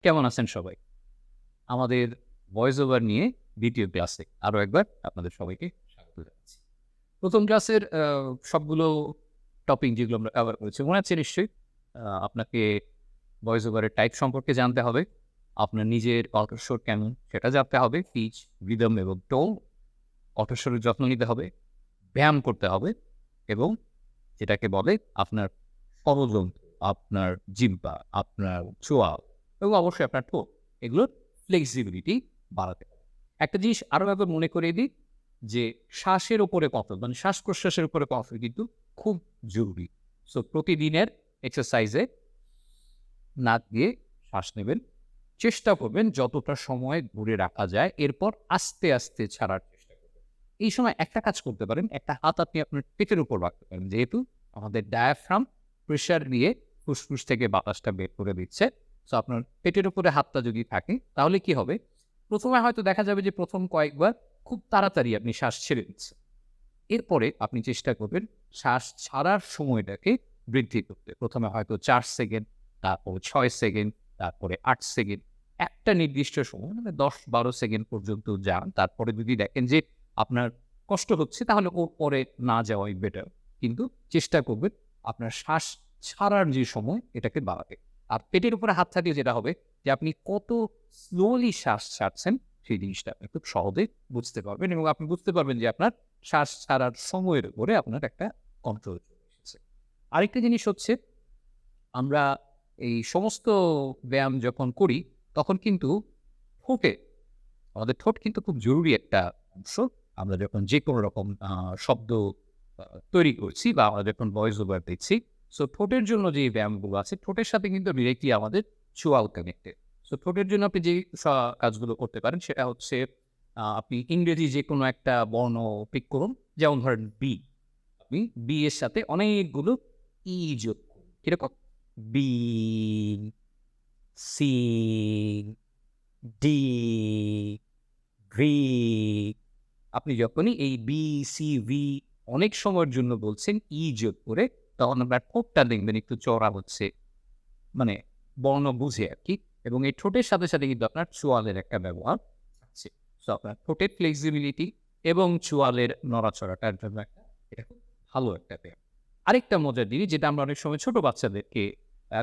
কেমন আছেন সবাই? আমাদের ভয়েস ওভার নিয়ে ২য় ক্লাসে আরো একবার আপনাদের সবাইকে স্বাগত জানাচ্ছি। ১ম ক্লাসের সবগুলো টপিক যেগুলো আমরা কভার করেছি মনে আছে নিশ্চয়ই? আপনাকে ভয়েস ওভারের টাইপ সম্পর্কে জানতে হবে। আপনার নিজের কণ্ঠস্বর কেমন সেটা জানতে হবে। পিচ, রিদম এবং টোন, কণ্ঠস্বরের যত্ন নিতে হবে, ব্যায়াম করতে হবে এবং যেটাকে বলে আপনার স্বরযন্ত্র, আপনার জিহ্বা, আপনার চোয়াল এবং অবশ্যই আপনার ঠোঁট এগুলোর ফ্লেক্সিবিলিটি বাড়াতে হবে। একটা জিনিস আরো একবার মনে করিয়ে দিই যে শ্বাসের উপরে কন্ট্রোল মানে শ্বাস-প্রশ্বাসের উপরে কন্ট্রোল কিন্তু খুব জরুরি। সো প্রতিদিনের এক্সারসাইজে নাক দিয়ে শ্বাস নেবেন। চেষ্টা করবেন যতটা সময় ধরে রাখা যায় এরপর আস্তে, আস্তে ছাড়ার চেষ্টা করবেন। এই সময় একটা কাজ করতে পারেন, একটা হাত আপনি আপনার পেটের উপর রাখতে পারেন। যেহেতু আমাদের ডায়াফ্রাম প্রেশার দিয়ে ফুসফুস থেকে বাতাসটা বের করে দিচ্ছে। সো আপনার পেটের উপরে হাতটা যদি থাকে তাহলে কি হবে? ১ম এ হয়তো দেখা যাবে যে ১ম কয়েকবার খুব তাড়াতাড়ি আপনি শ্বাস ছেড়ে দিচ্ছেন। এরপরে আপনি চেষ্টা করবেন শ্বাস ছাড়ার সময়টাকে বৃদ্ধি করতে। ১ম এ হয়তো ৪ সেকেন্ড, তারপরে ৬ সেকেন্ড, তারপরে ৮ সেকেন্ড। একটা নির্দিষ্ট সময় মানে ১০-১২ সেকেন্ড পর্যন্ত যান। তারপরে যদি দেখেন যে আপনার কষ্ট হচ্ছে তাহলে ওর পরে না যাওয়াই বেটার। কিন্তু চেষ্টা করবেন আপনার শ্বাস ছাড়ার যে সময় এটাকে বাড়াতে। আর পেটের উপরে হাত থাকলে যেটা হবে যে আপনি কত স্লোলি শ্বাস ছাড়ছেন সেই জিনিসটা আপনি খুব সহজেই বুঝতে পারবেন এবং আপনি বুঝতে পারবেন যে আপনার শ্বাস ছাড়ার সময়ের উপরে আপনার একটা কন্ট্রোল চলে এসেছে। আরেকটা জিনিস হচ্ছে আমরা এই সমস্ত ব্যায়াম যখন করি তখন কিন্তু ঠোঁটে আমাদের ঠোঁট কিন্তু খুব জরুরি একটা অংশ। আমরা যখন যেকোনো রকম শব্দ আ তৈরি করছি বা আমরা যখন ভয়েস ওভার দিচ্ছি, সো ঠোঁটের জন্য যে ব্যায়ামগুলো আছে, ঠোঁটের সাথে কিন্তু ডিরেক্টলি আমাদের চোয়াল কানেক্টেড। সো ঠোঁটের জন্য আপনি যে কাজগুলো করতে পারেন সেটা হচ্ছে আপনি ইংরেজি যেকোনো একটা বর্ণ পিক করুন। যেমন ধরেন বি। আপনি বি এর সাথে অনেকগুলো যোগ করুন। কিরকম? B, C, D, V. আপনি যখনই এই বি, সি, ভি অনেক সময়ের জন্য বলছেন যোগ করে, তখন আপনার ঠোঁটটা দেখবেন একটু চওড়া হচ্ছে। মানে বর্ণ বুঝে আরকি। এবং এই ঠোঁটের সাথে, সাথে কিন্তু আপনার চোয়ালের একটা ব্যবহার আছে। সো আপনার ঠোঁটের ফ্লেক্সিবিলিটি এবং চোয়ালের নড়াচড়াটার জন্য এটা খুব ভালো একটা ব্যায়াম। আরেকটা মজার জিনিস যেটা আমরা অনেক সময় ছোট বাচ্চাদেরকে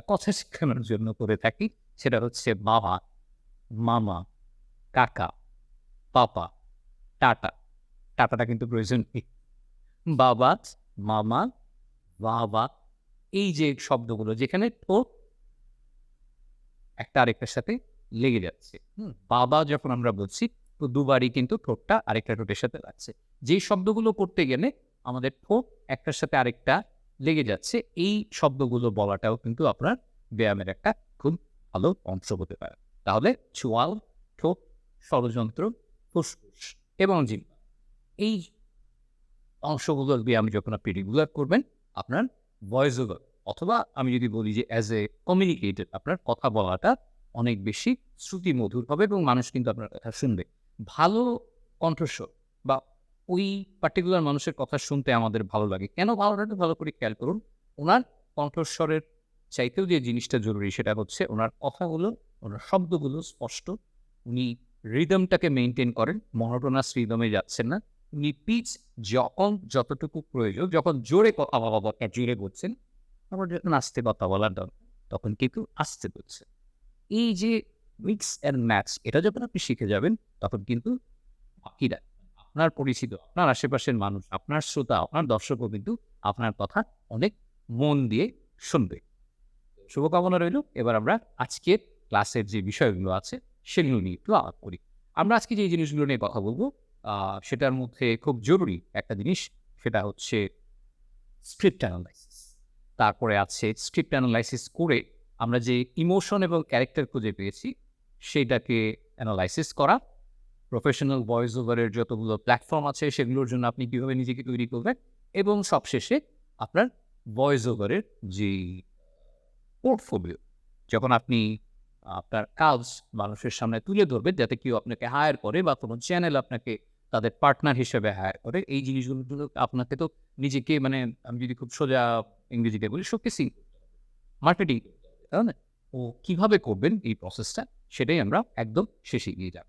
কথা শেখানোর জন্য করে থাকি, সেটা হচ্ছে বাবা, মামা, কাকা, পাপা, টাটা। টাটাটা কিন্তু প্রয়োজন নেই। বাবা, মামা, বাবা এই যে শব্দগুলো যেখানে ঠোঁট একটা আরেকটার সাথে লেগে যাচ্ছে। বাবা যখন আমরা বলছি তো দুবারই কিন্তু ঠোঁটটা আরেকটা ঠোঁটের সাথে লাগছে। যেই শব্দগুলো করতে গেলে আমাদের ঠোঁট একটার সাথে আরেকটা লেগে যাচ্ছে, এই শব্দগুলো বলাটাও কিন্তু আপনার ব্যায়ামের একটা খুব ভালো অংশ হতে পারে। তাহলে চোয়াল, ঠোঁট, ষড়যন্ত্র, ফুসফুস এবং জিহ্বা এই অংশগুলোর ব্যায়াম যখন আপনি রেগুলার করবেন, আপনার ভয়েস ওভার অথবা আমি যদি বলি যে অ্যাজ এ কমিউনিকেটর আপনার কথা বলাটা অনেক বেশি শ্রুতিমধুর হবে এবং মানুষ কিন্তু আপনার কথা শুনবে। ভালো কণ্ঠস্বর বা ওই পার্টিকুলার মানুষের কথা শুনতে আমাদের ভালো লাগে। কেন ভালো লাগে? ভালো করে খেয়াল করুন। উনার কণ্ঠস্বরের চাইতেও যে জিনিসটা জরুরি সেটা হচ্ছে উনার কথাগুলো, উনার শব্দগুলো স্পষ্ট। উনি রিদমটাকে মেইনটেইন করেন। মনোটোনাস রিদমে যাচ্ছেন না। উনি পিচ যখন যতটুকু প্রয়োজন, যখন জোরে কথা বলা দরকার জোরে বলছেন, আবার যখন আস্তে কথা বলার দরকার তখন কিন্তু আস্তে বলছেন। এই যে মিক্স অ্যান্ড ম্যাচ এটা যখন আপনি শিখে যাবেন তখন কিন্তু বাকিরা আপনার পরিচিত, আপনার আশেপাশের মানুষ, আপনার শ্রোতা, আপনার দর্শকও কিন্তু আপনার কথা অনেক মন দিয়ে শুনবে। শুভকামনা রইল। এবার আমরা আজকের ক্লাসের যে বিষয়গুলো আছে সেগুলো নিয়ে একটু আলাপ করি। আমরা আজকে যে জিনিসগুলো নিয়ে কথা বলব সেটার মধ্যে খুব জরুরি একটা জিনিস সেটা হচ্ছে স্ক্রিপ্ট অ্যানালাইসিস। তারপরে আছে স্ক্রিপ্ট অ্যানালাইসিস করে আমরা যে ইমোশন এবং ক্যারেক্টার খুঁজে পেয়েছি সেটাকে অ্যানালাইসিস করা। প্রফেশনাল ভয়েস ওভারের যতগুলো প্ল্যাটফর্ম আছে সেগুলোর জন্য আপনি কিভাবে নিজেকে তৈরি করবেন এবং সবশেষে আপনার ভয়েস ওভারের যেই পোর্টফোলিও যখন আপনি আপনার কাজ মানুষের সামনে তুলে ধরবেন যাতে কেউ আপনাকে হায়ার করে বা কোনো চ্যানেল আপনাকে তাদের পার্টনার হিসেবে হায়ার করে এই জিনিসগুলো কিন্তু আপনাকে তো নিজেকে মানে আমি যদি খুব সোজা ইংরেজিতে বলি শোকেসিং মার্কেটিং করতে হবে, তাই না? ও কিভাবে করবেন এই প্রসেসটা, সেটাই আমরা একদম শেষে গিয়ে যাব।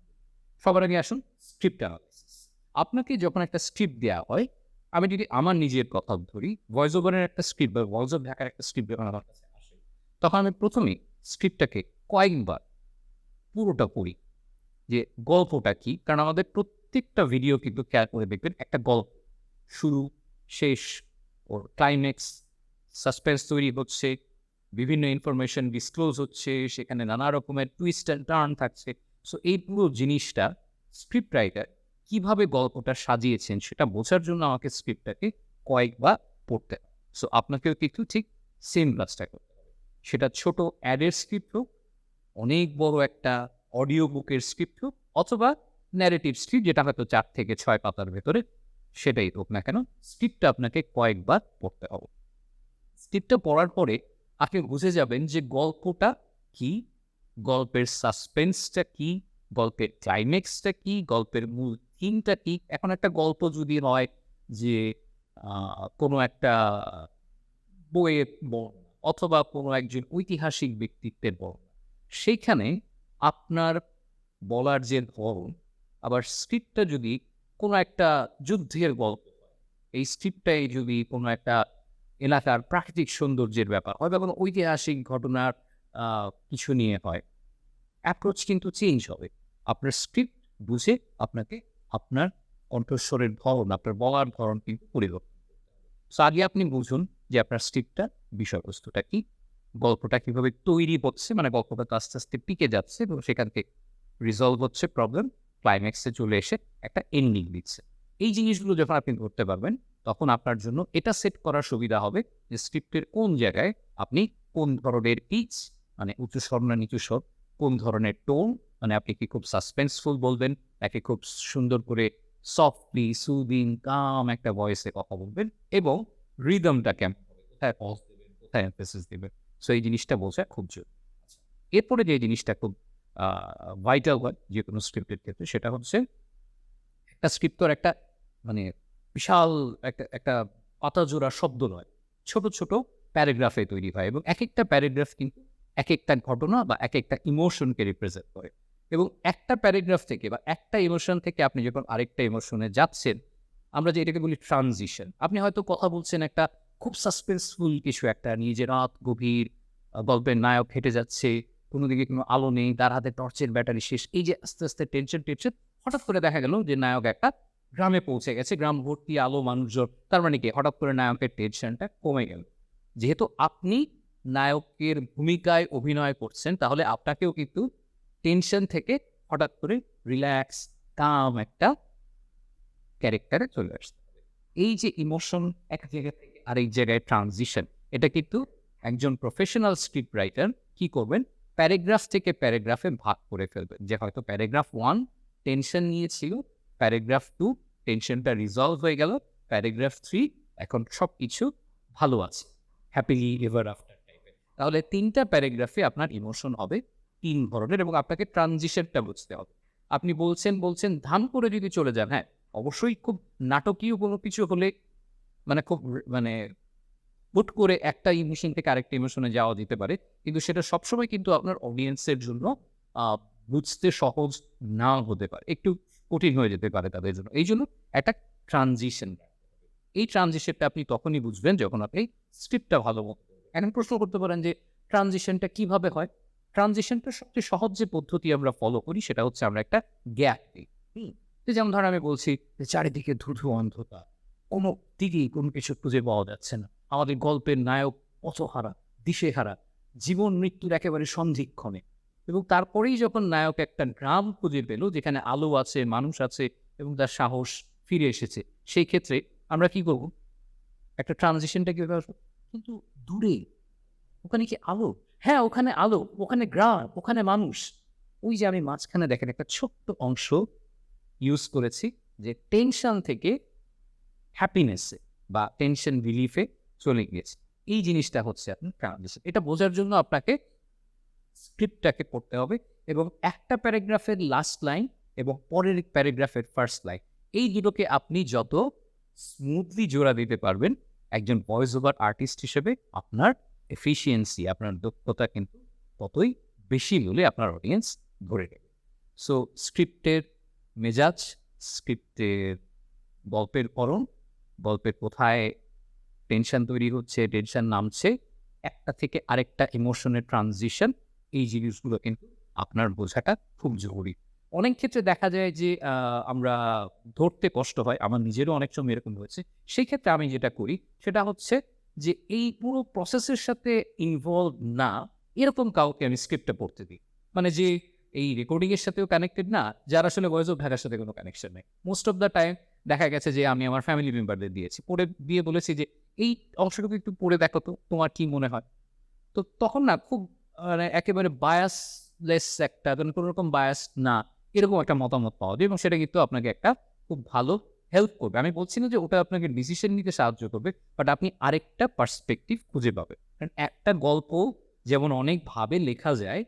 সবার আগে আসুন স্ক্রিপ্ট অ্যানালাইসিস। আপনাকে যখন একটা স্ক্রিপ্ট দেওয়া হয়, আমি যদি আমার নিজের কথা ধরি, ভয়েস ওভারের একটা স্ক্রিপ্ট বা ভয়েস অফ ঢাকার একটা স্ক্রিপ্ট যখন আমার কাছে আসে, তখন আমি প্রথমেই স্ক্রিপ্টটাকে কয়েকবার পুরোটা পড়ি যে গল্পটা কি। কারণ আমাদের প্রত্যেকটা ভিডিও কিন্তু খেয়াল করে দেখবেন একটা গল্প, শুরু, শেষ, ওর ক্লাইম্যাক্স, সাসপেন্স তৈরি হচ্ছে, বিভিন্ন ইনফরমেশন ডিসক্লোজ হচ্ছে, সেখানে নানা রকমের টুইস্ট অ্যান্ড টার্ন থাকছে। সো এই পুরো জিনিসটা স্ক্রিপ্ট রাইটার কীভাবে গল্পটা সাজিয়েছেন সেটা বোঝার জন্য আমাকে স্ক্রিপ্টটাকে কয়েকবার পড়তে হয়। সো আপনাকেও কিন্তু ঠিক সেম কাজটা করতে হবে। সেটা ছোট অ্যাডের স্ক্রিপ্ট হোক, অনেক বড় একটা অডিও বুকের স্ক্রিপ্ট হোক, অথবা ন্যারেটিভ স্ক্রিপ্ট যেটা হয়তো 4 থেকে 6 পাতার ভেতরে, সেটাই হোক না কেন, স্ক্রিপ্টটা আপনাকে কয়েকবার পড়তে হবে। স্ক্রিপ্টটা পড়ার পরে আপনি বুঝে যাবেন যে গল্পটা কি, গল্পের সাসপেন্সটা কি, গল্পের ক্লাইম্যাক্সটা কি, গল্পের মূল থিমটা কি। এখন একটা গল্প যদি হয় যে কোনো একটা বইয়ের বর্ণনা অথবা কোনো একজন ঐতিহাসিক ব্যক্তিত্বের বর্ণনা, সেইখানে আপনার বলার যে ধরন, আবার স্ক্রিপ্টটা যদি কোনো একটা যুদ্ধের গল্প হয়, এই স্ক্রিপ্টটাই যদি কোনো একটা এলাকার প্রাকৃতিক সৌন্দর্যের ব্যাপার হয় বা কোনো ঐতিহাসিক ঘটনার কিছু নিয়ে হয়, অ্যাপ্রোচ কিন্তু চেঞ্জ হবে। আপনার স্ক্রিপ্ট বুঝে আপনাকে আপনার কণ্ঠস্বরের ধরন, আপনার বলার ধরন কিন্তু পরিবর্তন করতে হবে। সো আগে আপনি বুঝুন যে আপনার স্ক্রিপ্টটা বিষয়বস্তুটা কি, গল্পটা কিভাবে তৈরি হচ্ছে, মানে গল্পটা তো আস্তে আস্তে পিকে যাচ্ছে এবং সেখান থেকে রিজলভ হচ্ছে প্রবলেম, ক্লাইম্যাক্সে চলে এসে একটা এন্ডিং দিচ্ছে। এই জিনিসগুলো যখন আপনি ধরতে পারবেন, তখন আপনার জন্য এটা সেট করার সুবিধা হবে যে স্ক্রিপ্টের কোন জায়গায় আপনি কোন ধরনের পিচ, মানে উঁচু স্বর না নিচু স্বর, কোন ধরনের টোন, মানে আপনি কি খুব সাসপেন্সফুল বলবেন নাকি খুব সুন্দর করে সফটলি সুদিং কাম একটা ভয়েসে কথা বলবেন, এবং রিদমটা কেমন হবে, কোথায় পজ দেবেন, কোথায় এমফেসিস দেবেন। সো এই জিনিসটা বোঝা খুব জরুরি। এরপরে যে জিনিসটা খুব ভাইটাল হয় যে কোনো স্ক্রিপ্টের ক্ষেত্রে, সেটা হচ্ছে একটা স্ক্রিপ্ট তো একটা মানে বিশাল একটা একটা পাতাজোড়া শব্দ নয়, ছোট ছোট প্যারাগ্রাফে তৈরি হয় এবং এক একটা প্যারাগ্রাফ কিন্তু এক একটা ঘটনা বা এক একটা ইমোশনকে রিপ্রেজেন্ট করে। এবং একটা প্যারাগ্রাফ থেকে বা একটা ইমোশন থেকে আপনি যখন আরেকটা ইমোশনে যাচ্ছেন, আমরা যে এটাকে বলি ট্রানজিশন। আপনি হয়তো কথা বলছেন একটা খুব সাসপেন্সফুল কিছু একটা নিয়ে, যে রাত গভীর, গল্পের নায়ক হেঁটে যাচ্ছে, কোনো দিকে কোনো আলো নেই, তার হাতে টর্চের ব্যাটারি শেষ, এই যে আস্তে আস্তে টেনশন টেনশন, হঠাৎ করে দেখা গেল যে নায়ক একটা গ্রামে পৌঁছে গেছে, গ্রাম ভর্তি আলো, মানুষজন। তার মানে কি, হঠাৎ করে নায়কের টেনশনটা কমে গেল। যেহেতু আপনি নায়কের ভূমিকায় অভিনয় করছেন, তাহলে আপনাকেও কিন্তু টেনশন থেকে হঠাৎ করে রিল্যাক্স, কাম একটা ক্যারেক্টারে চলে আসতে হবে। এই যে ইমোশন এক জায়গা থেকে আরেক জায়গায় ট্রানজিশন, এটা কিন্তু একজন প্রফেশনাল স্ক্রিপ্ট রাইটার কি করবেন, প্যারাগ্রাফ থেকে প্যারাগ্রাফে ভাগ করে ফেলবেন। যে হয়তো প্যারাগ্রাফ 1 টেনশন নিয়েছিল, প্যারাগ্রাফ 2 টেনশনটা রিজলভ হয়ে গেল, প্যারাগ্রাফ 3 এখন সব কিছু ভালো আছে, হ্যাপিলি এভার আফটার টাইপের। তাহলে 3টা প্যারাগ্রাফে আপনার ইমোশন হবে 3 ধরনের, এবং আপনাকে ট্রানজিশনটা বুঝতে হবে। আপনি বলছেন ধাম করে যদি চলে যান, হ্যাঁ অবশ্যই খুব নাটকীয় কোনো কিছু হলে, মানে খুব মানে হুট করে একটা ইমোশন থেকে আরেকটা ইমোশনে যাওয়া যেতে পারে, কিন্তু সেটা সবসময় কিন্তু আপনার অডিয়েন্সের জন্য বুঝতে সহজ নাও হতে পারে, একটু কঠিন হয়ে যেতে পারে তাদের জন্য। এই জন্য একটা ট্রানজিশন, এই ট্রানজিশনটা আপনি তখনই বুঝবেন যখন আপনি স্ক্রিপ্টটা ভালো মতো করবেন। এখন প্রশ্ন করতে পারেন যে ট্রানজিশনটা কিভাবে হয়? ট্রানজিশনটা সবচেয়ে সহজ যে পদ্ধতি আমরা ফলো করি সেটা হচ্ছে আমরা একটা গ্যাপ দিই। যেমন ধরেন আমি বলছি যে চারিদিকে ধুধু অন্ধকার, কোনো দিকেই কোনো কিছু খুঁজে পাওয়া যাচ্ছে না, আমাদের গল্পের নায়ক পথহারা, দিশেহারা, জীবন মৃত্যুর একেবারে সন্ধিক্ষণে। এবং তারপরেই যখন নায়ক একটা গ্রাম খুঁজে পেল যেখানে আলো আছে, মানুষ আছে এবং তার সাহস ফিরে এসেছে, সেই ক্ষেত্রে আমরা কি করব, একটা ট্রানজিশনটা কিভাবে আসবো, কিন্তু দূরে, ওখানে কি আলো? হ্যাঁ ওখানে আলো, ওখানে গ্রাম, ওখানে মানুষ। ওই যে আমি মাঝখানে দেখেন একটা ছোট্ট অংশ ইউজ করেছি, যে টেনশন থেকে হ্যাপিনেসে বা টেনশন রিলিফে চলে গিয়েছে। এই জিনিসটা হচ্ছে আপনার ট্রানজিশন। এটা বোঝার জন্য আপনাকে স্ক্রিপ্টটাকে পড়তে হবে এবং একটা প্যারাগ্রাফের লাস্ট লাইন এবং পরের প্যারাগ্রাফের ফার্স্ট লাইন, এই দুটোকে আপনি যত স্মুথলি জোড়া দিতে পারবেন, একজন ভয়েস ওভার আর্টিস্ট হিসেবে আপনার এফিসিয়েন্সি, আপনার দক্ষতা কিন্তু ততই বেশি মূল্যে আপনার অডিয়েন্স ধরে নেবে। সো স্ক্রিপ্টের মেজাজ, স্ক্রিপ্টের গল্পের করণ, গল্পের কোথায় টেনশন তৈরি হচ্ছে, টেনশন নামছে, একটা থেকে আরেকটা ইমোশনের ট্রানজিশন, এই জিনিসগুলো কিন্তু আপনার বোঝাটা খুব জরুরি। অনেক ক্ষেত্রে দেখা যায় যে আমরা ধরতে কষ্ট হয়, আমার নিজেরও অনেক সময় এরকম হয়েছে। সেই ক্ষেত্রে আমি যেটা করি সেটা হচ্ছে যে এই পুরো প্রসেসের সাথে ইনভলভ না এরকম কাউকে আমি স্ক্রিপ্টটা পড়তে দিই। মানে যে এই রেকর্ডিং এর সাথেও কানেক্টেড না, যার আসলে ভয়েস অফ ঢাকার সাথে কোনো কানেকশন নেই। মোস্ট অফ দ্য টাইম দেখা গেছে যে আমি আমার ফ্যামিলি মেম্বারদের দিয়েছি। পড়ে দিয়ে বলেছি যে, "এই অংশটুকু একটু পড়ে দেখো তো, তোমার কি মনে হয়?" তো তখন না খুব মানে একেবারে বায়াসলেস একটা মানে কোনো রকম বায়াস না, এরকম একটা মতামত পাওয়া যায় এবং সেটা কিন্তু আপনাকে একটা খুব ভালো হেল্প করবে। আমি বলছি না যে ওটা আপনাকে ডিসিশন নিতে সাহায্য করবে, বাট আপনি আরেকটা পার্সপেক্টিভ খুঁজে পাবেন। কারণ একটা গল্প যেমন অনেকভাবে লেখা যায়,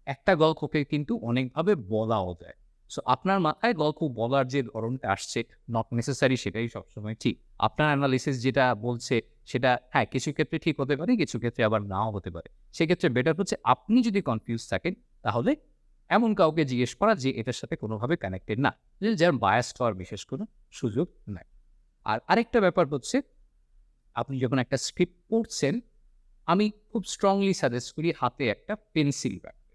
একটা গল্পকে কিন্তু অনেকভাবে বলাও যায়। সো আপনার মাথায় গল্প বলার যে ধরনটা আসছে, নট নেসেসারি সেটাই সবসময় ঠিক। আপনার অ্যানালিসিস যেটা বলছে সেটা হ্যাঁ, কিছু ক্ষেত্রে ঠিক হতে পারে, কিছু ক্ষেত্রে আবার নাও হতে পারে। সেক্ষেত্রে বেটার হচ্ছে আপনি যদি কনফিউজ থাকেন, তাহলে এমন কাউকে জিজ্ঞেস করা যে এটার সাথে কোনোভাবে কানেক্টেড না। যে যার বায়াসড হওয়ার বিশেষ কোনো সুযোগ নাই। আর আরেকটা ব্যাপার হচ্ছে, আপনি যখন একটা স্ক্রিপ্ট পড়ছেন, আমি খুব স্ট্রংলি সাজেস্ট করি হাতে একটা পেন্সিল রাখবেন।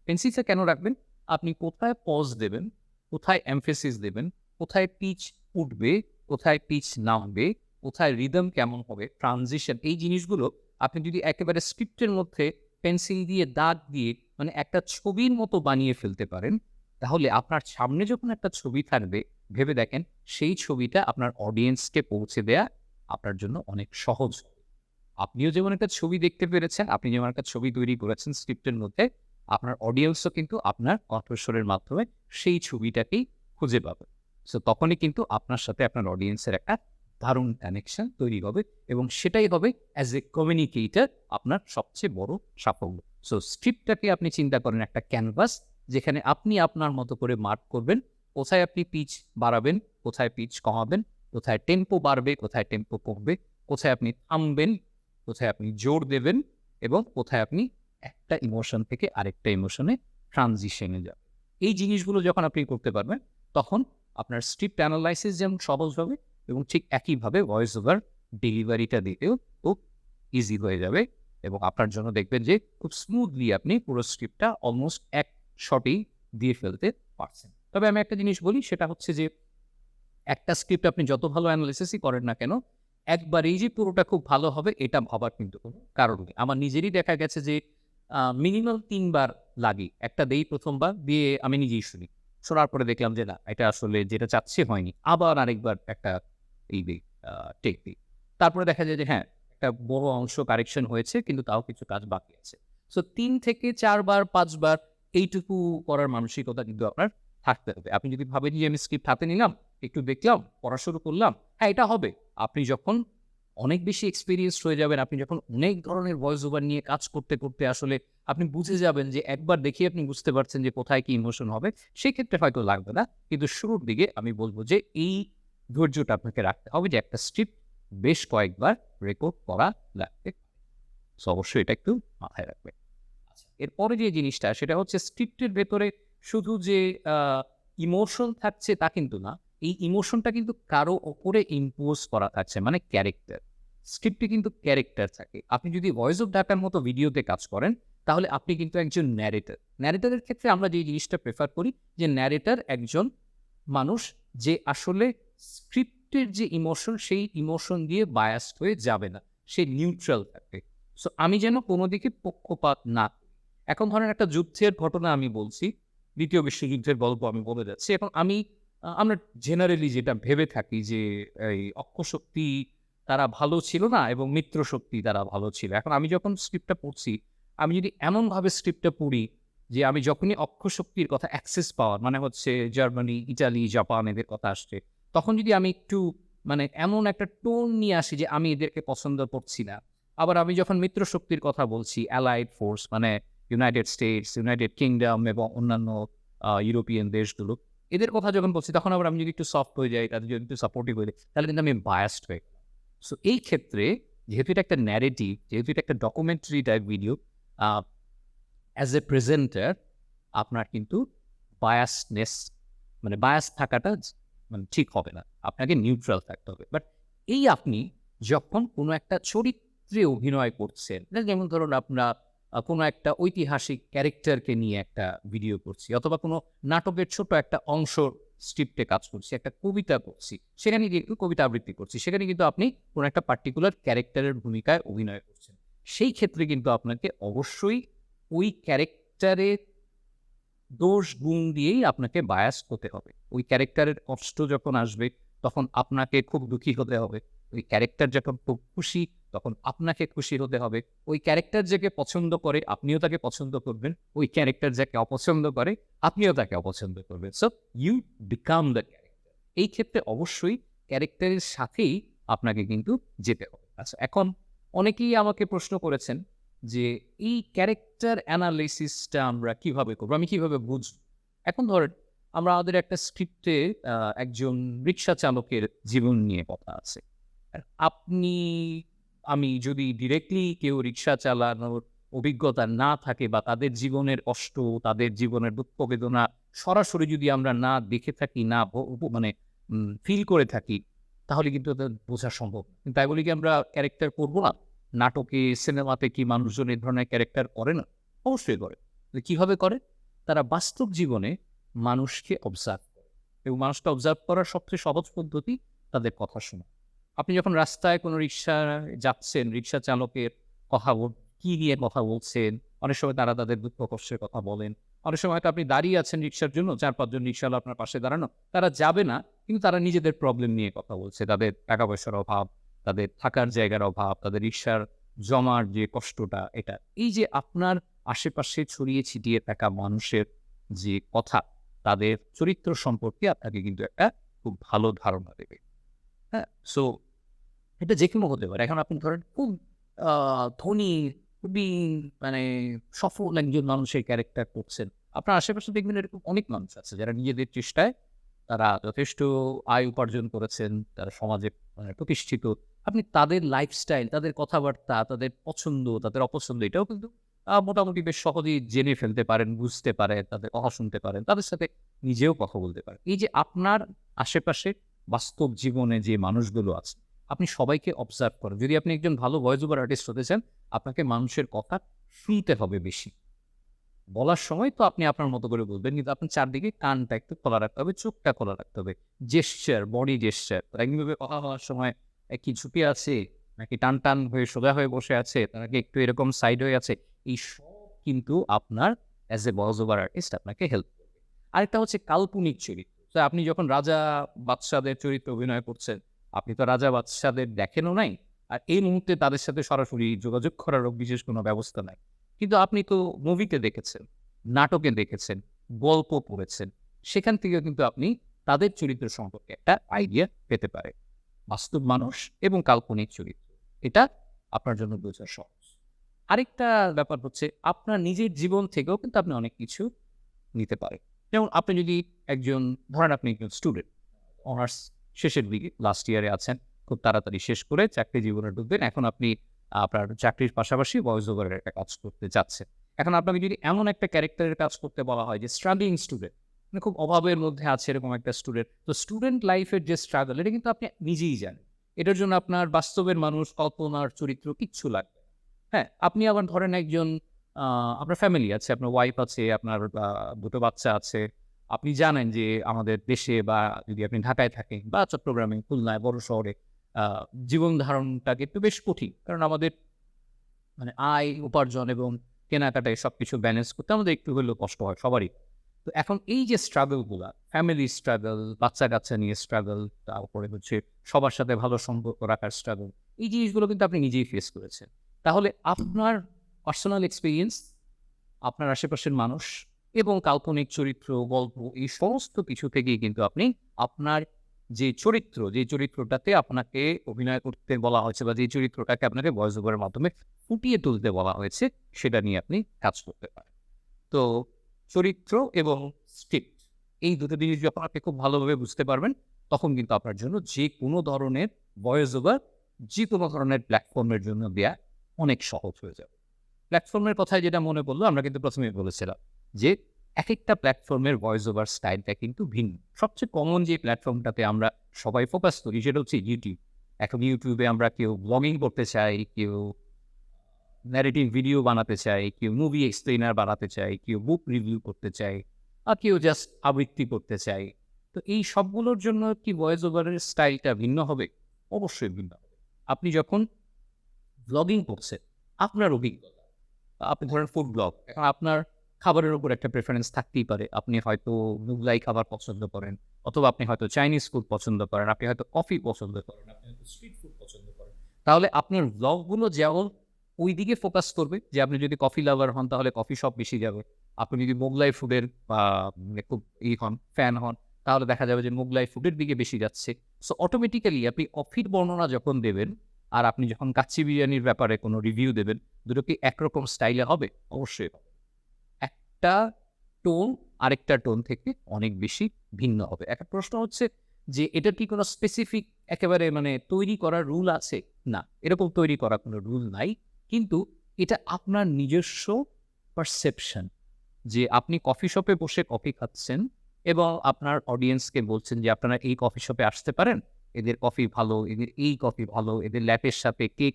পেন্সিলটা কেন রাখবেন? আপনি কোথায় পজ দেবেন, কোথায় এমফেসিস দেবেন, কোথায় পিচ উঠবে, কোথায় পিচ নামবে, কোথায় রিদম কেমন হবে, ট্রানজিশন, এই জিনিসগুলো আপনি যদি একেবারে স্ক্রিপ্টের মধ্যে পেন্সিল দিয়ে দাগ দিয়ে মানে একটা ছবির মতো বানিয়ে ফেলতে পারেন, তাহলে আপনার সামনে যখন একটা ছবি থাকবে, ভেবে দেখেন সেই ছবিটা আপনার অডিয়েন্সকে পৌঁছে দেয়া আপনার জন্য অনেক সহজ হবে। আপনিও যেমন একটা ছবি দেখতে পেরেছেন, আপনি যেমন একটা ছবি তৈরি করেছেন স্ক্রিপ্টের মধ্যে, আপনার অডিয়েন্সও কিন্তু আপনার কণ্ঠস্বরের মাধ্যমে সেই ছবিটাকেই খুঁজে পাবে। সো তখনই কিন্তু আপনার সাথে আপনার অডিয়েন্সের একটা দারুণ কানেকশন তৈরি হবে এবং সেটাই হবে অ্যাজ এ কমিউনিকেটর আপনার সবচেয়ে বড় সাফল্য। সো স্ক্রিপ্টটাকে আপনি চিন্তা করেন একটা ক্যানভাস, যেখানে আপনি আপনার মতো করে মার্ক করবেন, কোথায় আপনি পিচ বাড়াবেন, কোথায় পিচ কমাবেন, কোথায় টেম্পো বাড়বে, কোথায় টেম্পো কমবে, কোথায় আপনি থামবেন, কোথায় আপনি জোর দেবেন এবং কোথায় আপনি একটা ইমোশন থেকে আরেকটা ইমোশনে ট্রানজিশনে যাবেন। এই জিনিসগুলো যখন আপনি করতে পারবেন, তখন আপনার স্ক্রিপ্ট অ্যানালাইসিস যেমন সহজ হবে এবং ঠিক একইভাবে ভয়েস ওভার ডেলিভারিটা দিতেও খুব ইজি হয়ে যাবে এবং আপনার জন্য দেখবেন যে খুব স্মুথলি আপনি পুরো স্ক্রিপ্টটা অলমোস্ট এক শটেই দিয়ে ফেলতে পারছেন। তবে আমি একটা জিনিস বলি, সেটা হচ্ছে যে একটা স্ক্রিপ্ট আপনি যত ভালো অ্যানালিসিসই করেন না কেন, একবারেই যে পুরোটা খুব ভালো হবে এটা ভাবার কিন্তু কোনো কারণ নেই। আমার নিজেরই দেখা গেছে যে মিনিমাম ৩ বার লাগে। একটা দেই ১ম বার, দিয়ে আমি নিজেই শুনি। শোনার পরে দেখলাম যে না, এটা আসলে যেটা চাচ্ছি হয়নি। আবার আরেকবার একটা এই দেই, টেক দেই। তারপরে দেখা যায় যে হ্যাঁ, একটা বড় অংশ কারেকশন হয়েছে কিন্তু তাও কিছু কাজ বাকি আছে। সো ৩ থেকে ৪ বার ৫ বার এইটুকু করার মানসিকতা কিন্তু আপনার থাকতে হবে। আপনি যদি ভাবেন যে আমি স্ক্রিপ্ট হাতে নিলাম, একটু দেখলাম, পড়া শুরু করলাম, হ্যাঁ, এটা হবে। আপনি যখন অনেক বেশি এক্সপেরিয়েন্সড হয়ে যাবেন, আপনি যখন অনেক ধরনের ভয়েস ওভার নিয়ে কাজ করতে, করতে আসলে আপনি বুঝে যাবেন যে একবার দেখেই আপনি বুঝতে পারছেন যে কোথায় কি ইমোশন হবে, সেক্ষেত্রে হয়তো লাগবে না। কিন্তু শুরুর দিকে আমি বলব যে এই ধৈর্যটা আপনাকে রাখতে হবে যে একটা স্ক্রিপ্ট বেশ কয়েকবার রেকর্ড করা লাগবে। সো অবশ্যই এটা একটু মাথায় রাখবেন। আচ্ছা, এরপরে যে জিনিসটা সেটা হচ্ছে স্ক্রিপ্টের ভেতরে শুধু যে আ ইমোশন থাকছে তা কিন্তু না। এই ইমোশনটা কিন্তু কারো উপরে ইম্পোজ করা থাকছে মানে ক্যারেক্টার। স্ক্রিপ্টে কিন্তু ক্যারেক্টার থাকে। আপনি যদি ভয়েস অফ ঢাকার মতো ভিডিওতে কাজ করেন, তাহলে আপনি কিন্তু একজন ন্যারেটর। ন্যারেটরের ক্ষেত্রে আমরা যে জিনিসটা প্রেফার করি যে ন্যারেটর একজন মানুষ যে আসলে স্ক্রিপ্টের যে ইমোশন সেই ইমোশন দিয়ে বায়াসড হয়ে যাবে না। সে নিউট্রাল থাকবে। সো আমি যেন কোনো দিকে পক্ষপাত না করি। এখন ধরেন একটা যুদ্ধের ঘটনা আমি বলছি, ২য় বিশ্বযুদ্ধের গল্প আমি বলে যাচ্ছি। এখন আমি আমরা জেনারেলি যেটা ভেবে থাকি যে এই অক্ষশক্তি তারা ভালো ছিল না এবং মিত্রশক্তি তারা ভালো ছিল। এখন আমি যখন স্ক্রিপ্টটা পড়ছি, আমি যদি এমনভাবে স্ক্রিপ্টটা পড়ি যে আমি যখনই অক্ষশক্তির কথা অ্যাক্সেস পাওয়ার মানে হচ্ছে জার্মানি, ইটালি, জাপান এদের কথা আসছে, তখন যদি আমি একটু মানে এমন একটা টোন নিয়ে আসি যে আমি এদেরকে পছন্দ করছি না। আবার আমি যখন মিত্রশক্তির কথা বলছি, অ্যালাইড ফোর্স মানে ইউনাইটেড স্টেটস, ইউনাইটেড কিংডম এবং অন্যান্য ইউরোপিয়ান দেশগুলো, এদের কথা যখন বলছি তখন আবার আমি যদি একটু সফট হয়ে যাই, তাদের যদি একটু সাপোর্টিভ হয়ে যাই, তাহলে কিন্তু আমি বায়াসড হয়ে গেলাম। সো এই ক্ষেত্রে যেহেতু এটা একটা ন্যারেটিভ, যেহেতু এটা একটা documentary type video, a as a presenter আপনার কিন্তু বায়াসনেস মানে বায়াস থাকাটা মানে ঠিক হবে না, আপনাকে নিউট্রাল থাকতে হবে। বাট এই আপনি যখন কোনো একটা চরিত্রে অভিনয় করছেন, যেমন ধরুন আপনার কোনো একটা ঐতিহাসিক ক্যারেক্টারকে নিয়ে একটা ভিডিও করছি, অথবা কোনো নাটকের ছোট একটা অংশ স্ক্রিপ্টে কাজ করছি, একটা কবিতা করছি, সেখানে গিয়ে একটু কবিতা আবৃত্তি করছি, সেখানে কিন্তু আপনি কোনো একটা পার্টিকুলার ক্যারেক্টারের ভূমিকায় অভিনয় করছেন। সেই ক্ষেত্রে কিন্তু আপনাকে অবশ্যই ওই ক্যারেক্টারের দোষ গুণ দিয়েই আপনাকে বায়াস হতে হবে। ওই ক্যারেক্টারের কষ্ট যখন আসবে তখন আপনাকে খুব দুঃখী হতে হবে। ওই ক্যারেক্টার যখন খুব খুশি তখন আপনাকে খুশি হতে হবে। ওই ক্যারেক্টার যাকে পছন্দ করে আপনিও তাকে পছন্দ করবেন। ওই ক্যারেক্টার যাকে অপছন্দ করে আপনিও তাকে অপছন্দ করবেন। So you become the character. এই ক্ষেত্রে অবশ্যই ক্যারেক্টারের সাথেই আপনাকে কিন্তু যেতে হবে। আচ্ছা, এখন অনেকেই আমাকে প্রশ্ন করেছেন যে এই ক্যারেক্টার অ্যানালিসিসটা আমরা কিভাবে করবো, আমি কিভাবে বুঝবো? এখন ধরেন আমাদের একটা স্ক্রিপ্টে একজন রিক্সা চালকের জীবন নিয়ে কথা আছে। আর আপনি আমি যদি ডিরেক্টলি কেউ রিক্সা চালানোর অভিজ্ঞতা না থাকে বা তাদের জীবনের কষ্ট, তাদের জীবনের দুঃখ বেদনা সরাসরি যদি আমরা না দেখে থাকি, না মানে ফিল করে থাকি, তাহলে কিন্তু এটা বোঝা সম্ভব না। তাই বলি কি আমরা ক্যারেক্টার করবো না? নাটকে, সিনেমাতে কি মানুষজন এই ধরনের ক্যারেক্টার করে না? অবশ্যই করে। তো কিভাবে করে? তারা বাস্তব জীবনে মানুষকে অবজার্ভ করে এবং মানুষকে অবজার্ভ করার সবচেয়ে সহজ পদ্ধতি তাদের কথা শোনা। আপনি যখন রাস্তায় কোনো রিক্সায় যাচ্ছেন, রিক্সা চালকের কথা কি নিয়ে কথা বলছেন, অনেক সময় তারা তাদের দুঃখ কষ্টের কথা বলেন। অনেক সময় হয়তো আপনি দাঁড়িয়ে আছেন রিক্সার জন্য, ৪-৫ জন রিক্সাওয়ালা আপনার পাশে দাঁড়ানো। তারা যাবে না, কিন্তু তারা নিজেদের প্রবলেম নিয়ে কথা বলছে। তাদের টাকা-পয়সার অভাব, তাদের থাকার জায়গার অভাব, তাদের রিক্সার জমার যে কষ্টটা এটা। এই যে আপনার আশেপাশে ছড়িয়ে ছিটিয়ে থাকা মানুষের যে কথা, তাদের চরিত্র সম্পর্কে আপনাকে কিন্তু একটা খুব ভালো ধারণা দেবে। হ্যাঁ? সো এটা যেকোনো হতে পারে। এখন আপনি ধরেন খুব আ ধনী, খুবই মানে সফল একজন মানুষের ক্যারেক্টার করছেন। আপনার আশেপাশে দেখবেন এরকম অনেক মানুষ আছে যারা নিজেদের চেষ্টায় তারা যথেষ্ট আয় উপার্জন করেছেন, তারা সমাজে প্রতিষ্ঠিত। আপনি তাদের লাইফস্টাইল, তাদের কথাবার্তা, তাদের পছন্দ, তাদের অপছন্দ এটাও কিন্তু মোটামুটি বেশ সহজেই জেনে ফেলতে পারেন, বুঝতে পারেন, তাদের কথা শুনতে পারেন, তাদের সাথে নিজেও কথা বলতে পারেন। এই যে আপনার আশেপাশে বাস্তব জীবনে যে মানুষগুলো আছে, আপনি সবাইকে অবজার্ভ করেন। যদি আপনি একজন ভালো ভয়েস ওভার আর্টিস্ট হতে চান, আপনাকে মানুষের কথা শুনতে হবে বেশি। বলার সময় তো আপনি আপনার মতো করে বলবেন, কিন্তু আপনার চারদিকে কানটা একটু খোলা রাখতে হবে, চোখটা খোলা রাখতে হবে। জেসচার, বডি জেসচার, এমনিভাবে কথা বলার সময় কি ঝুঁকে আছে, নাকি টান হয়ে সোজা হয়ে বসে আছে, নাকি একটু এরকম সাইড হয়ে আছে, এই সব কিন্তু আপনার as a voice over artist আপনাকে হেল্প করবে। আরেকটা হচ্ছে কাল্পনিক চরিত্র। তো আপনি যখন রাজা বাদশাদের চরিত্রে অভিনয় করছেন, আপনি তো রাজা বাদশাদের দেখেনও নাই, আর এই মুহূর্তে তাদের সাথে সরাসরি যোগাযোগ করারও বিশেষ কোনো ব্যবস্থা নাই। কিন্তু আপনি তো মুভিতে দেখেছেন, নাটকে দেখেছেন, গল্প পড়েছেন। সেখান থেকেও কিন্তু আপনি তাদের চরিত্র সম্পর্কে একটা আইডিয়া পেতে পারেন। বাস্তব মানুষ এবং কাল্পনিক চরিত্র। এটা আপনার জন্য বোঝা সহজ। আরেকটা ব্যাপার হচ্ছে আপনার নিজের জীবন থেকেও কিন্তু আপনি অনেক কিছু নিতে পারেন। যেমন আপনি যদি ধরেন আপনি একজন স্টুডেন্ট, অনার্স শেষের দিকে লাস্ট ইয়ারে আছেন, খুব তাড়াতাড়ি শেষ করে চাকরি জীবনে ঢুকবেন। এখন আপনি আপনার চাকরির পাশাপাশি ভয়েস ওভারের একটা কাজ করতে যাচ্ছেন। এখন আপনাকে যদি এমন একটা ক্যারেক্টারের কাজ করতে বলা হয় যে স্ট্রাগলিং স্টুডেন্ট, মানে খুব অভাবের মধ্যে আছে এরকম একটা স্টুডেন্ট। তো স্টুডেন্ট লাইফের যে স্ট্রাগল এটা কিন্তু আপনি নিজেই জানেন। এটার জন্য আপনার বাস্তবের মানুষ, কল্পনার চরিত্র কিচ্ছু লাগবে না। হ্যাঁ? আপনি আবার ধরেন একজন আপনার ফ্যামিলি আছে, আপনার ওয়াইফ আছে, আপনার ২ টো বাচ্চা আছে। আপনি জানেন যে আমাদের দেশে বা যদি আপনি ঢাকায় থাকেন বা চট্টগ্রামে, খুলনায়, বড় শহরে আ জীবন ধারণটাকে একটু বেশ কঠিন। কারণ আমাদের মানে আয়, উপার্জন এবং কেনাকাটায় সবকিছু ব্যালেন্স করতে আমাদের একটু হলেও কষ্ট হয় সবারই। তো এখন এই যে স্ট্রাগল গুলা, ফ্যামিলি স্ট্রাগল, বাচ্চা-কাচ্চা নিয়ে স্ট্রাগল, তারপরে হচ্ছে সবার সাথে ভালো সম্পর্ক রাখার স্ট্রাগল, এই জিনিসগুলো কিন্তু আপনি নিজেই ফেস করেছেন। তাহলে আপনার পার্সোনাল এক্সপেরিয়েন্স, আপনার আশেপাশের মানুষ এবং কাল্পনিক চরিত্র, গল্প এই সমস্ত কিছু থেকেই কিন্তু আপনি আপনার যে চরিত্রটাতে আপনাকে অভিনয় করতে বলা হয়েছে বা যে চরিত্রটাকে আপনাকে ভয়েস ওভারের মাধ্যমে ফুটিয়ে তুলতে বলা হয়েছে, সেটা নিয়ে আপনি কাজ করতে পারেন। তো চরিত্র এবং স্ক্রিপ্ট এই দুটো জিনিস যখন আপনি খুব ভালোভাবে বুঝতে পারবেন, তখন কিন্তু আপনার জন্য যেকোনো ধরনের ভয়েস ওভার যেকোনো ধরনের প্ল্যাটফর্মের জন্য দেয়া অনেক সহজ হয়ে যাবে। প্ল্যাটফর্মের কথায় যেটা মনে পড়লো, আমরা কিন্তু প্রথমেই বলেছিলাম যে একেকটা প্ল্যাটফর্মের ভয়েস ওভার স্টাইলটা কিন্তু ভিন্ন। সবচেয়ে কমন যে প্ল্যাটফর্মটাতে আমরা সবাই ফোকাস করি সেটা হচ্ছে ইউটিউব। এখন ইউটিউবে আমরা কেউ ব্লগিং করতে চাই, কেউ ন্যারেটিভ ভিডিও বানাতে চাই, কেউ মুভি এক্সপ্লেনার বানাতে চাই, কেউ বুক রিভিউ করতে চাই, আর কেউ জাস্ট আবৃত্তি করতে চাই। তো এই সবগুলোর জন্য কি ভয়েস ওভারের স্টাইলটা ভিন্ন হবে? অবশ্যই ভিন্ন হবে। আপনি যখন ব্লগিং করছেন, আপনার অভিজ্ঞতা, আপনি ধরেন ফুড ব্লগ, এখন আপনার খাবারের উপর একটা প্রেফারেন্স থাকতেই পারে। আপনি হয়তো মুঘলাই খাবার পছন্দ করেন, অথবা আপনি হয়তো চাইনিজ ফুড পছন্দ করেন, আপনি হয়তো কফি পছন্দ করেন, আপনি হয়তো স্ট্রিট ফুড পছন্দ করেন। তাহলে আপনার ব্লগগুলো যেমন ওই দিকে ফোকাস করবে, যে আপনি যদি কফি লাভার হন তাহলে কফি শপ বেশি যাবে। আপনি যদি মোগলাই ফুডের খুব ফ্যান হন, তাহলে দেখা যাবে যে মোগলাই ফুডের দিকে বেশি যাচ্ছে। সো অটোমেটিক্যালি আপনি কফির বর্ণনা যখন দেবেন, আর আপনি যখন কাচ্চি বিরিয়ানির ব্যাপারে কোনো রিভিউ দেবেন, দুটো কি একরকম স্টাইলে হবে? অবশ্যই হবে। একটা টোন আরেকটা টোন থেকে অনেক বেশি ভিন্ন হবে। একটা প্রশ্ন হচ্ছে যে এটার কি কোনো স্পেসিফিক একেবারে তৈরি করার রুল আছে? না, এরকম তৈরি করা কোনো রুল নাই। কিন্তু এটা আপনার নিজস্ব পারসেপশন, যে আপনি কফি শপে বসে কফি খাচ্ছেন এবং আপনার অডিয়েন্সকে বলছেন যে আপনারা এই কফি শপে আসতে পারেন, এদের কফি ভালো, এদের এই কফি ভালো, এদের ল্যাপের সাথে কেক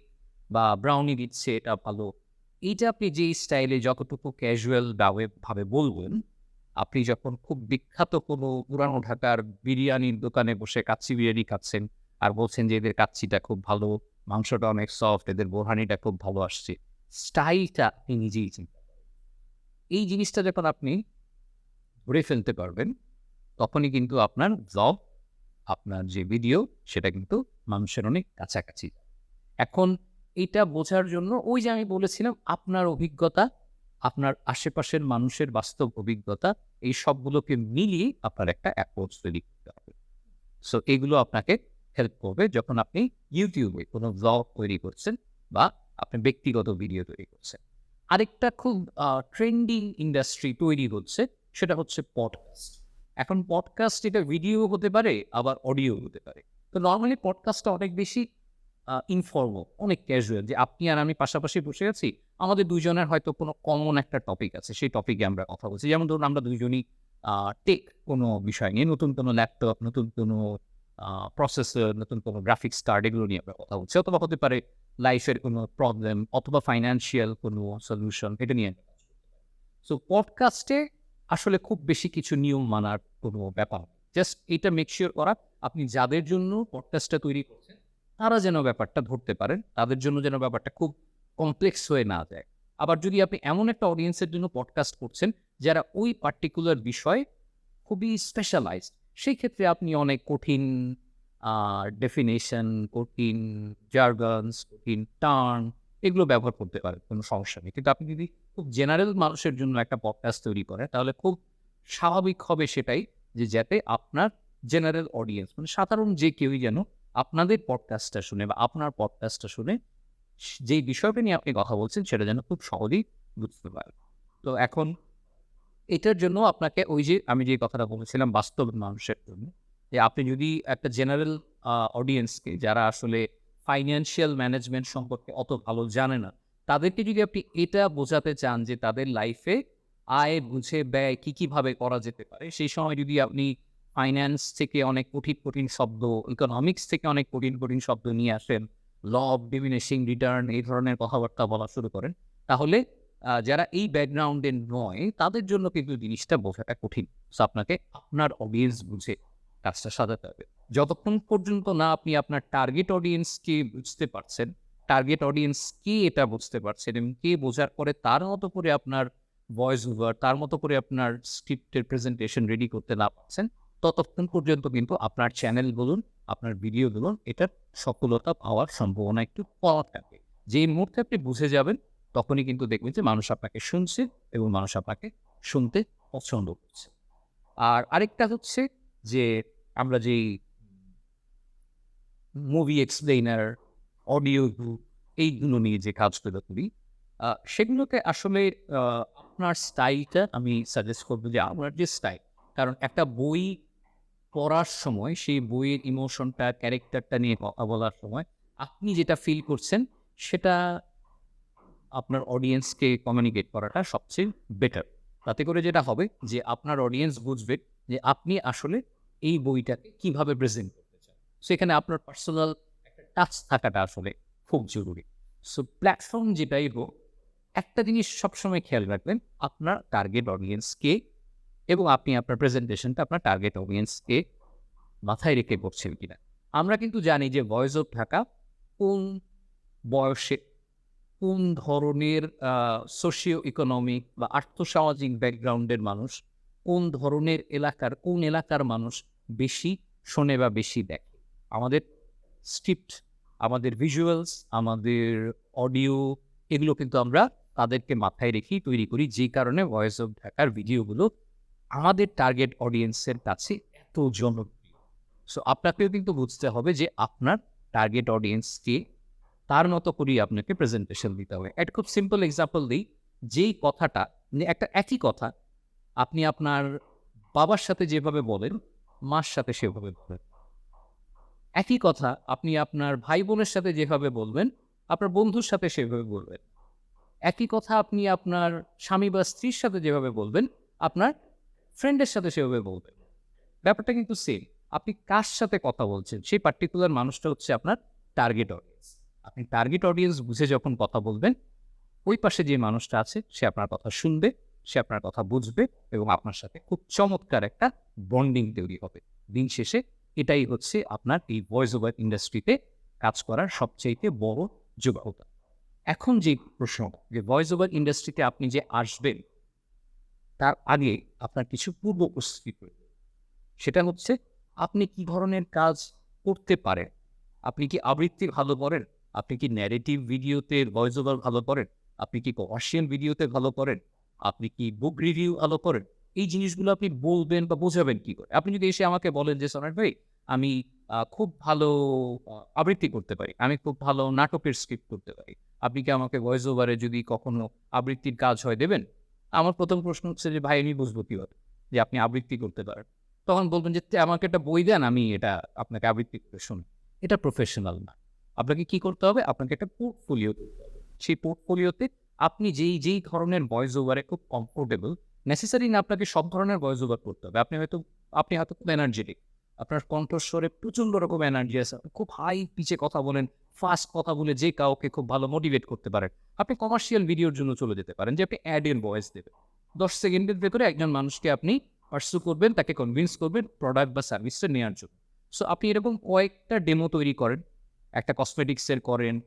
বা ব্রাউনি দিচ্ছে, এটা ভালো। এইটা আপনি যেই স্টাইলে যতটুকু ক্যাজুয়াল ভাবে বলবেন, আপনি যখন খুব বিখ্যাত কোনো পুরানো ঢাকার বিরিয়ানির দোকানে বসে কাচ্চি বিরিয়ানি খাচ্ছেন আর বলছেন যে এদের কাচ্চিটা খুব ভালো, মাংসটা অনেক সফট, এদের বোরহানিটা খুব ভালো আসছে, স্টাইলটা আপনি নিজেই চিন্তা করেন। এই জিনিসটা যখন আপনি ধরে ফেলতে পারবেন, তখনই কিন্তু আপনার ব্লগ, আপনার যে ভিডিও, সেটা কিন্তু মানুষের অনেক কাছাকাছি। এখন এইটা বোঝার জন্য ওই যে আমি বলেছিলাম, আপনার অভিজ্ঞতা, আপনার আশেপাশের মানুষের বাস্তব অভিজ্ঞতা, এই সবগুলোকে মিলিয়ে আপনার একটা অ্যাপ্রোচ তৈরি করতে হবে। সো এগুলো আপনাকে হেল্প করবে যখন আপনি ইউটিউবে কোনো ব্লগ তৈরি করছেন বা আপনি ব্যক্তিগত ভিডিও তৈরি করছেন। আরেকটা খুব ট্রেন্ডিং ইন্ডাস্ট্রি তৈরি হচ্ছে, সেটা হচ্ছে পডকাস্ট। এখন পডকাস্ট এটা ভিডিও হতে পারে, আবার অডিও হতে পারে। তো নর্মালি পডকাস্টটা অনেক বেশি ইনফর্মাল, অনেক ক্যাজুয়াল, যে আপনি আর আমি পাশাপাশি বসে আছি, আমাদের দুইজনের হয়তো কোনো কমন একটা টপিক আছে, সেই টপিকে আমরা কথা বলছি। যেমন ধরুন আমরা দুইজনই টেক কোনো বিষয় নিয়ে, নতুন কোনো ল্যাপটপ, নতুন কোনো প্রসেসর, নতুন কোনো গ্রাফিক্স কার্ড, এগুলো নিয়ে আমরা কথা বলছি। অথবা হতে পারে লাইফের কোনো প্রবলেম, অথবা ফাইন্যান্সিয়াল কোনো সলিউশন, এটা নিয়ে আমরা কাজ করতে পারি। সো পডকাস্টে আসলে খুব বেশি কিছু নিয়ম মানার কোনো ব্যাপার নেই। জাস্ট এটা মেক শিওর করা, আপনি যাদের জন্য পডকাস্টটা তৈরি করছেন তারা যেন ব্যাপারটা ধরতে পারেন, তাদের জন্য যেন ব্যাপারটা খুব কমপ্লেক্স হয়ে না যায়। আবার যদি আপনি এমন একটা অডিয়েন্সের জন্য পডকাস্ট করছেন যারা ওই পার্টিকুলার বিষয় খুবই স্পেশালাইজড, সেই ক্ষেত্রে আপনি অনেক কঠিন ডেফিনেশন, কঠিন জার্গনস, কঠিন টার্ম, এগুলো ব্যবহার করতে পারেন, কোনো সমস্যা নেই। কিন্তু আপনি যদি খুব জেনারেল মানুষের জন্য একটা পডকাস্ট তৈরি করেন, তাহলে খুব স্বাভাবিক হবে সেটাই, যে যাতে আপনার জেনারেল অডিয়েন্স, সাধারণ যে কেউই যেন আপনাদের পডকাস্টটা শুনে বা আপনার পডকাস্টটা শুনে যেই বিষয়টা নিয়ে আপনি কথা বলছেন সেটা যেন খুব সহজেই বুঝতে পারে। তো এখন এটার জন্য আপনাকে ওই যে আমি যে কথাটা বলেছিলাম বাস্তব মানুষের জন্য, যে আপনি যদি একটা জেনারেল অডিয়েন্সকে, যারা আসলে ফাইন্যান্সিয়াল ম্যানেজমেন্ট সম্পর্কে অত ভালো জানে না, তাদেরকে যদি আপনি এটা বোঝাতে চান যে তাদের লাইফে আয় বুঝে ব্যয় কীভাবে করা যেতে পারে, সেই সময় যদি আপনি ফাইন্যান্স থেকে অনেক কঠিন কঠিন শব্দ, ইকোনমিক্স থেকে অনেক কঠিন কঠিন শব্দ নিয়ে আসেন, ল অফ ডিমিনিশিং রিটার্ন, এই ধরনের কথাবার্তা বলা শুরু করেন, তাহলে যারা এই ব্যাকগ্রাউন্ডের নয় তাদের জন্য কিন্তু জিনিসটা বোঝাটা কঠিন। সো আপনাকে আপনার অডিয়েন্স বুঝে কাজটা সাজাতে হবে। যতক্ষণ পর্যন্ত না আপনি আপনার টার্গেট অডিয়েন্সকে বুঝতে পারছেন, টার্গেট অডিয়েন্স কে এটা বুঝতে পারছেন, এবং কে বোঝার পরে তার মতো করে আপনার ভয়েস ওভার, তার মতো করে আপনার স্ক্রিপ্টের প্রেজেন্টেশন রেডি করতে না পারছেন, ততক্ষণ পর্যন্ত কিন্তু আপনার চ্যানেল বলুন, আপনার ভিডিও বলুন, এটার সফলতা পাওয়ার সম্ভাবনা একটু কম থাকে। যেই মুহূর্তে আপনি বুঝে যাবেন, তখনই কিন্তু দেখবেন যে মানুষ আপনাকে শুনছে এবং মানুষ আপনাকে শুনতে পছন্দ করছে। আর আরেকটা হচ্ছে যে আমরা যেই মুভি এক্সপ্লেইনার, অডিও বুক, এইগুলো নিয়ে যে কাজগুলো করি, সেগুলোতে আসলে আপনার স্টাইলটা আমি সাজেস্ট করবো, যে আপনার যে স্টাইল, কারণ একটা বই পড়ার সময় সেই বইয়ের ইমোশনটা, ক্যারেক্টারটা নিয়ে কথা বলার সময় আপনি যেটা ফিল করছেন, সেটা আপনার অডিয়েন্সকে কমিউনিকেট করাটা সবচেয়ে বেটার। তাতে করে যেটা হবে যে আপনার অডিয়েন্স বুঝবে যে আপনি আসলে এই বইটাকে কিভাবে প্রেজেন্ট করতে চান। সেখানে আপনার পার্সোনাল একটা টাচ থাকাটা আসলে খুব জরুরি। সো প্ল্যাটফর্ম যেটাই হোক, একটা জিনিস সবসময় খেয়াল রাখবেন, আপনার টার্গেট অডিয়েন্স কে এবং আপনি আপনার প্রেজেন্টেশনটা আপনার টার্গেট অডিয়েন্সকে মাথায় রেখে করছেন কিনা। আমরা কিন্তু জানি যে ভয়েস অফ ঢাকা কোন বয়সে, কোন ধরনের সোশিও ইকোনমিক বা আর্থসামাজিক ব্যাকগ্রাউন্ডের মানুষ, কোন ধরনের এলাকার, কোন এলাকার মানুষ বেশি শোনে বা বেশি দেখে। আমাদের স্ক্রিপ্ট, আমাদের ভিজুয়ালস, আমাদের অডিও, এগুলো কিন্তু আমরা তাদেরকে মাথায় রেখেই তৈরি করি, যে কারণে ভয়েস অফ ঢাকার ভিডিওগুলো আমাদের টার্গেট অডিয়েন্সের কাছে এত জনপ্রিয়। সো আপনাকেও কিন্তু বুঝতে হবে যে আপনার টার্গেট অডিয়েন্সকে তার মতো করেই আপনাকে প্রেজেন্টেশন দিতে হবে। একটা খুব সিম্পল এক্সাম্পল দিই, যেই কথাটা একটা একই কথা আপনি আপনার বাবার সাথে যেভাবে বলেন, মার সাথে সেভাবে বলেন। একই কথা আপনি আপনার ভাই বোনের সাথে যেভাবে বলবেন, আপনার বন্ধুর সাথে সেভাবে বলবেন। একই কথা আপনি আপনার স্বামী বা স্ত্রীর সাথে যেভাবে বলবেন, আপনার ফ্রেন্ডের সাথে সেভাবে বলবেন। ব্যাপারটা কিন্তু সেম। আপনি কার সাথে কথা বলছেন, সেই পার্টিকুলার মানুষটা হচ্ছে আপনার টার্গেট অডিয়েন্স। আপনি টার্গেট অডিয়েন্স বুঝে যখন কথা বলবেন, ওই পাশে যে মানুষটা আছে সে আপনার কথা শুনবে, সে আপনার কথা বুঝবে এবং আপনার সাথে খুব চমৎকার একটা বন্ডিং তৈরি হবে। দিন শেষে এটাই হচ্ছে আপনার এই ভয়েস ওভার ইন্ডাস্ট্রিতে কাজ করার সবচাইতে বড় যোগ্যতা। এখন যে প্রশ্ন, যে ভয়েস ওভার ইন্ডাস্ট্রিতে আপনি যে আসবেন, তার আগে আপনার কিছু পূর্ব প্রস্তুতি প্রয়োজন। সেটা হচ্ছে আপনি কি ধরনের কাজ করতে পারেন। আপনি কি আবৃত্তি ভালো করেন? আপনি কি ন্যারেটিভ ভিডিওতে ভয়েস ওভার ভালো করেন? আপনি কি কমার্শিয়াল ভিডিওতে ভালো করেন? আপনি কি বুক রিভিউ ভালো করেন? এই জিনিসগুলো আপনি বলবেন বা বোঝাবেন কি করে? আপনি যদি এসে আমাকে বলেন যে, "সনাট ভাই, আমি খুব ভালো আবৃত্তি করতে পারি। আমি খুব ভালো নাটকের স্ক্রিপ্ট করতে পারি। আপনি কি আমাকে ভয়েস ওভারে যদি কখনো আবৃত্তির কাজ হয় দেবেন?" আমার ১ম প্রশ্ন হচ্ছে যে, "ভাই, আমি বুঝবো কিভাবে যে আপনি আবৃত্তি করতে পারেন?" তখন বলবেন যে, "আমাকে একটা বই দেন, আমি এটা আপনাকে আবৃত্তি করে শোনাই।" এটা প্রফেশনাল না। আপনাকে কি করতে হবে? আপনাকে একটা পোর্টফোলিও করতে হবে। সেই পোর্টফোলিওতে আপনি যেই ধরনের ভয়েস ওভারে খুব কমফোর্টেবল, নেসেসারি না আপনাকে সব ধরনের ভয়েস ওভার করতে হবে। আপনি হয়তো খুব এনার্জেটিক। আপনার কণ্ঠস্বরে প্রচন্ড রকম এনার্জি আছে। আপনি খুব হাই পিচে কথা বলেন, ফাস্ট কথা বলে যে কাউকে খুব ভালো মোটিভেট করতে পারেন। আপনি কমার্শিয়াল ভিডিওর জন্য চলে যেতে পারেন যে আপনি অ্যাড এর ভয়েস দেবেন। ১০ সেকেন্ডের ভেতরে একজন মানুষকে আপনি পারস্যু করবেন, তাকে কনভিন্স করবেন প্রোডাক্ট বা সার্ভিসটা নেয়ার জন্য। সো আপনি এরকম কয়েকটা ডেমো তৈরি করেন। একটা কসমেটিক্সের করেন,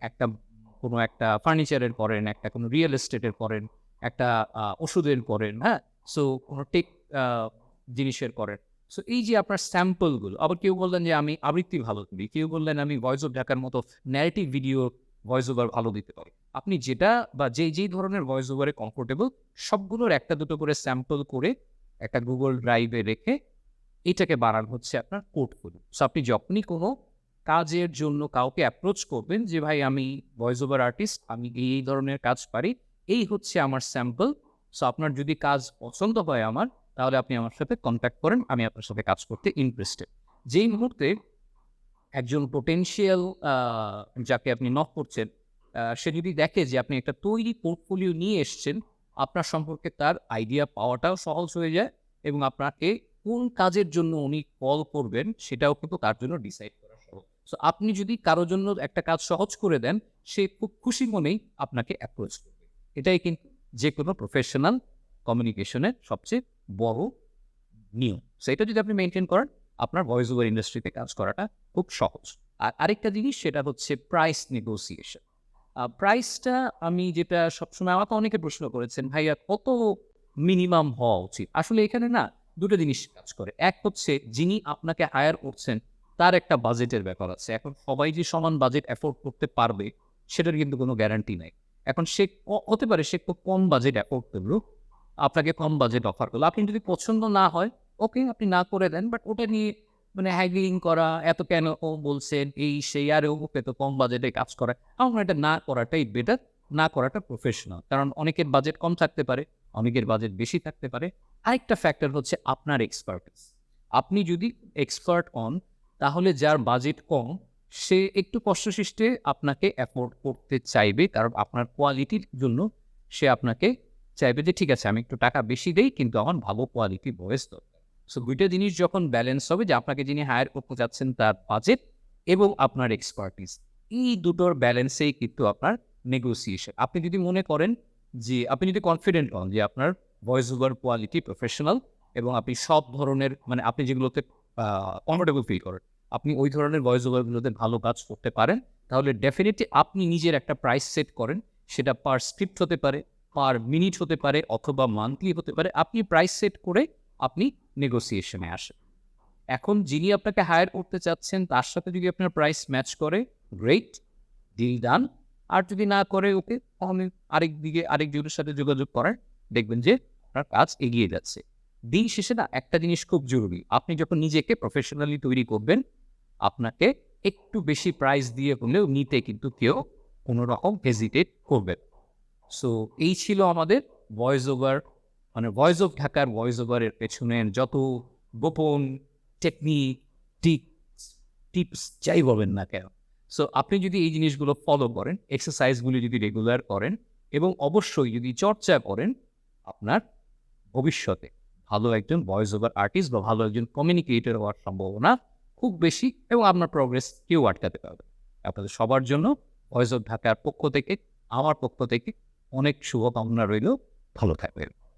কোনো একটা ফার্নিচারের করেন, একটা কোনো রিয়েল এস্টেটের করেন, একটা ওষুধের করেন, হ্যাঁ? সো কোনো টেক আ জিনিসের করেন। সো এই যে আপনার স্যাম্পলগুলো, আবার কেউ বললেন যে আমি আবৃত্তি ভালো করি, কেউ বললেন আমি ভয়েস অফ ঢাকার মতো ন্যারেটিভ ভিডিও ভয়েস ওভার ভালো দিতে পারি। আপনি যেটা বা যেই ধরনের ভয়েস ওভারে কমফোর্টেবল, সবগুলোর ১ টা ২ টো করে স্যাম্পল করে একটা Google ড্রাইভে রেখে এটাকে বানানো হচ্ছে আপনার পোর্টফোলিও। সো আপনি যখনই কোনো কাজের জন্য কাউকে অ্যাপ্রোচ করবেন যে, "ভাই, আমি ভয়েস ওভার আর্টিস্ট, আমি এই ধরনের কাজ পারি। এই হচ্ছে আমার স্যাম্পল। সো আপনার যদি কাজ পছন্দ হয় আমার, তাহলে আপনি আমার সাথে কনট্যাক্ট করেন। আমি আপনার সাথে কাজ করতে ইন্টারেস্টেড।" যেই মুহূর্তে একজন পোটেনশিয়াল আ যাকে আপনি নক করছেন, সে যদি দেখে যে আপনি একটা তৈরি পোর্টফোলিও নিয়ে এসছেন, আপনার সম্পর্কে তার আইডিয়া পাওয়াটাও সহজ হয়ে যায় এবং আপনাকে কোন কাজের জন্য উনি কল করবেন, সেটাও কিন্তু তার জন্য ডিসাইড করা সহজ। সো আপনি যদি কারো জন্য একটা কাজ সহজ করে দেন, সে খুব খুশি মনেই আপনাকে অ্যাপ্রোচ করবে। এটাই কিন্তু যেকোনো প্রফেশনাল কমিউনিকেশনের সবচেয়ে বড় নিয়ম। সো এটা যদি আপনি মেইনটেইন করেন, আপনার ভয়েস ওভার ইন্ডাস্ট্রিতে কাজ করাটা খুব সহজ। আর আরেকটা জিনিস, সেটা হচ্ছে প্রাইস নেগোসিয়েশন। প্রাইসটা আমি যেটা সবসময়, আমাকে অনেকে প্রশ্ন করেছেন, "ভাইয়া, কত মিনিমাম হওয়া উচিত?" আসলে এখানে না ২ টো জিনিস কাজ করে। এক হচ্ছে যিনি আপনাকে হায়ার করছেন তার একটা বাজেটের ব্যাপার আছে। এখন সবাই যে সমান বাজেট এফোর্ড করতে পারবে সেটার কিন্তু কোনো গ্যারান্টি নাই। এখন সে হতে পারে সে খুব কম বাজেট এফোর্ড করলো, আপনাকে কম বাজেট অফার করলো। আপনি যদি পছন্দ না হয়, ওকে, আপনি না করে দেন। বাট ওটা নিয়ে মানে হ্যাগলিং করা, এত কেন ও বলছেন, এই সেই, আরে ওকে তো কম বাজেটে কাজ করা। আমার মনে হয় এটা না করাটাই বেটার, না করাটা প্রফেশনাল। কারণ অনেকের বাজেট কম থাকতে পারে, অনেকের বাজেট বেশি থাকতে পারে। আরেকটা ফ্যাক্টর হচ্ছে আপনার এক্সপার্টিস। আপনি যদি এক্সপার্ট হন, তাহলে যার বাজেট কম সে একটু কষ্টসৃষ্টে আপনাকে অ্যাফোর্ড করতে চাইবে, কারণ আপনার কোয়ালিটির জন্য সে আপনাকে চাইবে যে ঠিক আছে আমি একটু টাকা বেশি দেই কিন্তু আমার ভালো কোয়ালিটির ভয়েস দরকার। সো ২ টা জিনিস যখন ব্যালেন্স হবে যে আপনাকে যিনি হায়ার করতে যাচ্ছেন তার বাজেট এবং আপনার এক্সপার্টিস, এই দুটোর ব্যালেন্সেই কিন্তু আপনার নেগোসিয়েশন। আপনি যদি মনে করেন যে আপনি যদি কনফিডেন্ট হন যে আপনার ভয়েস ওভার কোয়ালিটি প্রফেশনাল এবং আপনি সব ধরনের মানে আপনি যেগুলোতে কমফোর্টেবল ফিল করেন, আপনি ওই ধরনের ভয়েস ওভারগুলোতে ভালো কাজ করতে পারেন, তাহলে ডেফিনিটলি আপনি নিজের একটা প্রাইস সেট করেন। সেটা পার স্ক্রিপ্ট হতে পারে, পার মিনিট হতে পারে অথবা মান্থলি হতে পারে। আপনি প্রাইস সেট করে আপনি নেগোসিয়েশনে আসেন। এখন যিনি আপনাকে হায়ার করতে চাচ্ছেন তার সাথে যদি আপনার প্রাইস ম্যাচ করে, গ্রেট, ডিল ডান। আর যদি না করে ওকে, তাহলে আরেকজনের সাথে যোগাযোগ করার, দেখবেন যে আপনার কাজ এগিয়ে যাচ্ছে। দিন শেষে না একটা জিনিস খুব জরুরি, আপনি যখন নিজেকে প্রফেশনালি তৈরি করবেন আপনাকে একটু বেশি প্রাইস দিয়ে হলেও নিতে কিন্তু কেউ কোনো রকম হেজিটেট করবে না। সো এই ছিল আমাদের ভয়েস ওভার, মানে ভয়েস অফ ঢাকার ভয়েস ওভারের পেছনের যত গোপন টেকনিক, টিপস যাই বলবেন না কেন। সো আপনি যদি এই জিনিসগুলো ফলো করেন, এক্সারসাইজগুলি যদি রেগুলার করেন এবং অবশ্যই যদি চর্চা করেন, আপনার ভবিষ্যতে ভালো একজন ভয়েস ওভার আর্টিস্ট বা ভালো একজন কমিউনিকেটর হওয়ার সম্ভাবনা খুব বেশি এবং আপনার প্রোগ্রেস কেউ আটকাতে পারবে না। আপনাদের সবার জন্য ভয়েস অফ ঢাকার পক্ষ থেকে, আমার পক্ষ থেকে অনেক শুভকামনা রইল। ভালো থাকবেন।